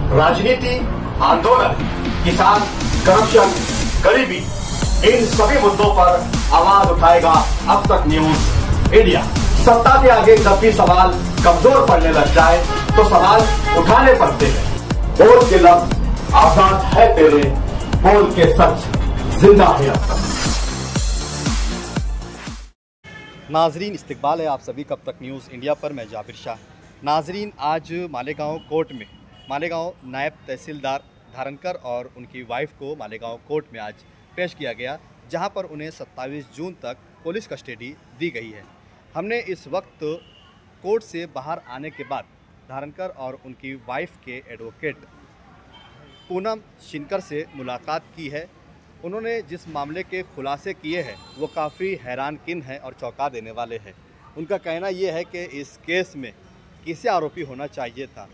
राजनीति, आंदोलन, किसान, करप्शन, गरीबी, इन सभी मुद्दों पर आवाज उठाएगा अब तक न्यूज इंडिया। सत्ता के आगे जब भी सवाल कमजोर पड़ने लग जाए तो सवाल उठाने पड़ते हैं। बोल के लफ्ज आजाद है तेरे, बोल के सच जिंदा है अब तक। नाजरीन, इस्तकबाल है आप सभी कब तक न्यूज़ इंडिया पर। मैं जाबिर शाह। नाजरीन, आज मालेगांव कोर्ट में मालेगांव नायब तहसीलदार धारणकर और उनकी वाइफ को मालेगांव कोर्ट में आज पेश किया गया, जहां पर उन्हें 27 जून तक पुलिस कस्टडी दी गई है। हमने इस वक्त कोर्ट से बाहर आने के बाद धारणकर और उनकी वाइफ के एडवोकेट पूनम शिनकर से मुलाकात की है। उन्होंने जिस मामले के खुलासे किए हैं वो काफ़ी हैरानकिन हैं और चौंका देने वाले हैं। उनका कहना ये है कि इस केस में किसे आरोपी होना चाहिए था,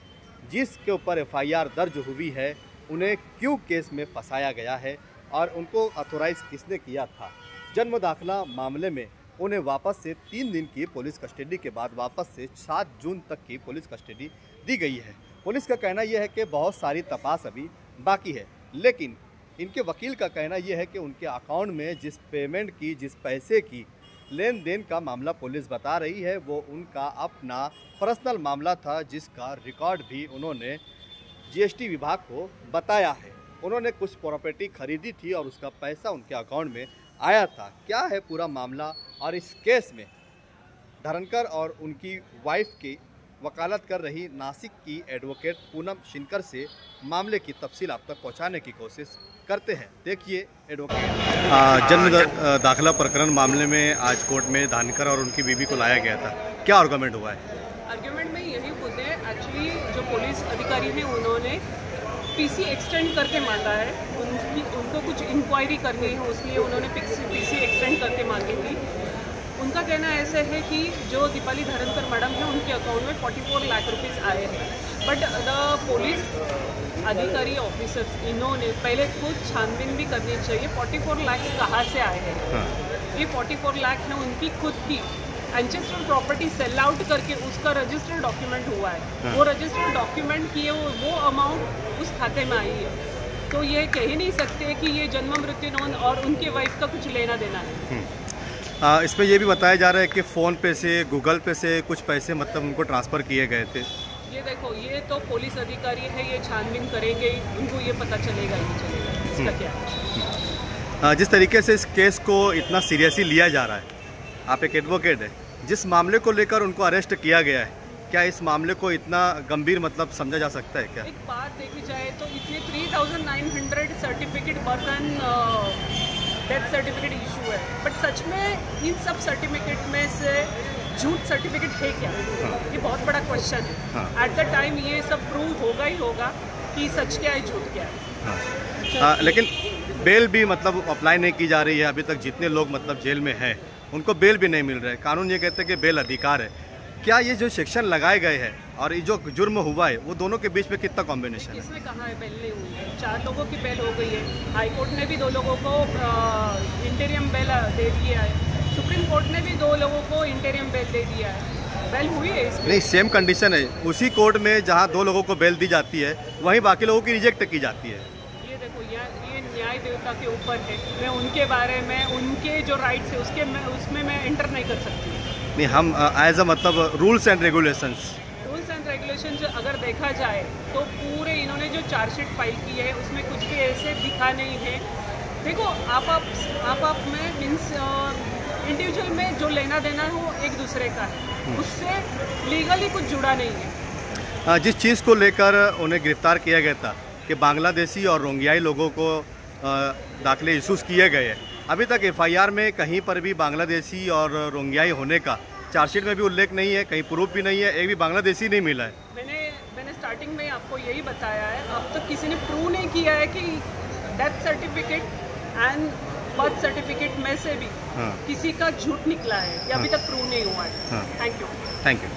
जिसके ऊपर एफआईआर दर्ज हुई है उन्हें क्यों केस में फंसाया गया है और उनको ऑथोराइज़ किसने किया था। जन्म दाखिला मामले में उन्हें वापस से 3 दिन की पुलिस कस्टडी के बाद वापस से 7 जून तक की पुलिस कस्टडी दी गई है। पुलिस का कहना यह है कि बहुत सारी तपास अभी बाकी है, लेकिन इनके वकील का कहना यह है कि उनके अकाउंट में जिस पेमेंट की, जिस पैसे की लेन देन का मामला पुलिस बता रही है वो उनका अपना पर्सनल मामला था, जिसका रिकॉर्ड भी उन्होंने जीएसटी विभाग को बताया है। उन्होंने कुछ प्रॉपर्टी खरीदी थी और उसका पैसा उनके अकाउंट में आया था। क्या है पूरा मामला और इस केस में धारणकर और उनकी वाइफ की वकालत कर रही नासिक की एडवोकेट पूनम शिनकर से मामले की तफसील आप तक पहुंचाने की कोशिश करते हैं। देखिए एडवोकेट। जन्म दाखिला प्रकरण मामले में आज कोर्ट में धारणकर और उनकी बीवी को लाया गया था, क्या आर्गुमेंट हुआ है? आर्गुमेंट में यही मुद्दे हैं। एक्चुअली जो पुलिस अधिकारी हैं उन्होंने पीसी एक्सटेंड करके मांगा है। उनको कुछ इंक्वायरी करनी है, उसलिए उन्होंने पीसी एक्सटेंड करके मांगी थी। उनका कहना ऐसे है कि जो दीपाली धारणकर मैडम है उनके अकाउंट में 44 लाख रुपीस आए हैं, बट द पुलिस अधिकारी ऑफिसर्स इन्होंने पहले खुद छानबीन भी करनी चाहिए 44 लाख कहाँ से आए हैं। ये 44 लाख है उनकी खुद की एंचेस्टर प्रॉपर्टी सेल आउट करके उसका रजिस्टर्ड डॉक्यूमेंट हुआ है। वो रजिस्टर्ड डॉक्यूमेंट किए वो अमाउंट उस खाते में आई है, तो ये कह ही नहीं सकते कि ये जन्म मृत्यु लोन और उनके वाइफ का कुछ लेना देना है। इसमें ये भी बताया जा रहा है कि फ़ोन पे से, गूगल पे से कुछ पैसे मतलब उनको ट्रांसफ़र किए गए थे। ये देखो, ये तो पुलिस अधिकारी है, ये छानबीन करेंगे, उनको ये पता चलेगा ही चलेगा इसका क्या है। जिस तरीके से इस केस को इतना सीरियसली लिया जा रहा है, आप एक एडवोकेट है, जिस मामले को लेकर उनको अरेस्ट किया गया है, क्या इस मामले को इतना गंभीर मतलब समझा जा सकता है क्या? एक बात देखी जाए तो इसमें 3900 certificate birth and death certificate issue है, बट सच में इन सब सर्टिफिकेट में से झूठ सर्टिफिकेट है क्या? ये बहुत बड़ा क्वेश्चन है। एट द टाइम ये सब प्रूव होगा ही होगा कि सच क्या है, झूठ क्या है। लेकिन बेल भी मतलब अप्लाई नहीं की जा रही है। अभी तक जितने लोग मतलब जेल में हैं उनको बेल भी नहीं मिल रहा है। कानून ये कहते हैं कि बेल अधिकार है। क्या ये जो सेक्शन लगाए गए हैं और ये जो जुर्म हुआ है वो दोनों के बीच में कितना कॉम्बिनेशन है? किसने कहा है बेल नहीं हुई है? 4 लोगों की बेल हो गई है। हाई कोर्ट ने भी 2 लोगों को इंटरियम बेल दे दिया है। सुप्रीम कोर्ट ने भी 2 लोगों को इंटरियम बेल दे दिया है। बेल हुई है इसमें? नहीं, सेम कंडीशन है। उसी कोर्ट में जहाँ 2 लोगों को बेल दी जाती है वहीं बाकी लोगों की रिजेक्ट की जाती है। ये देखो, ये न्याय देवता के ऊपर है। मैं उनके बारे में, उनके जो राइट्स है उसमें मैं एंटर नहीं कर सकती। नहीं, हम एज अ मतलब रूल्स एंड रेगुलेशंस अगर देखा जाए तो पूरे इन्होंने जो चार्जशीट फाइल की है उसमें कुछ भी ऐसे दिखा नहीं है। देखो, आप में मीन्स इंडिविजुअल में जो लेना देना है वो एक दूसरे का है, उससे लीगली कुछ जुड़ा नहीं है। जिस चीज़ को लेकर उन्हें गिरफ्तार किया गया था कि बांग्लादेशी और रोंगियाई लोगों को दाखिले इशूज़ किए गए हैं, अभी तक एफआईआर में कहीं पर भी बांग्लादेशी और रोंगियाई होने का चार्जशीट में भी उल्लेख नहीं है, कहीं प्रूफ भी नहीं है, एक भी बांग्लादेशी नहीं मिला है। मैंने स्टार्टिंग में आपको यही बताया है, अब तक किसी ने प्रूव नहीं किया है कि death certificate and birth certificate में से भी किसी का झूठ निकला है, ये अभी तक प्रूव नहीं हुआ है। Thank you.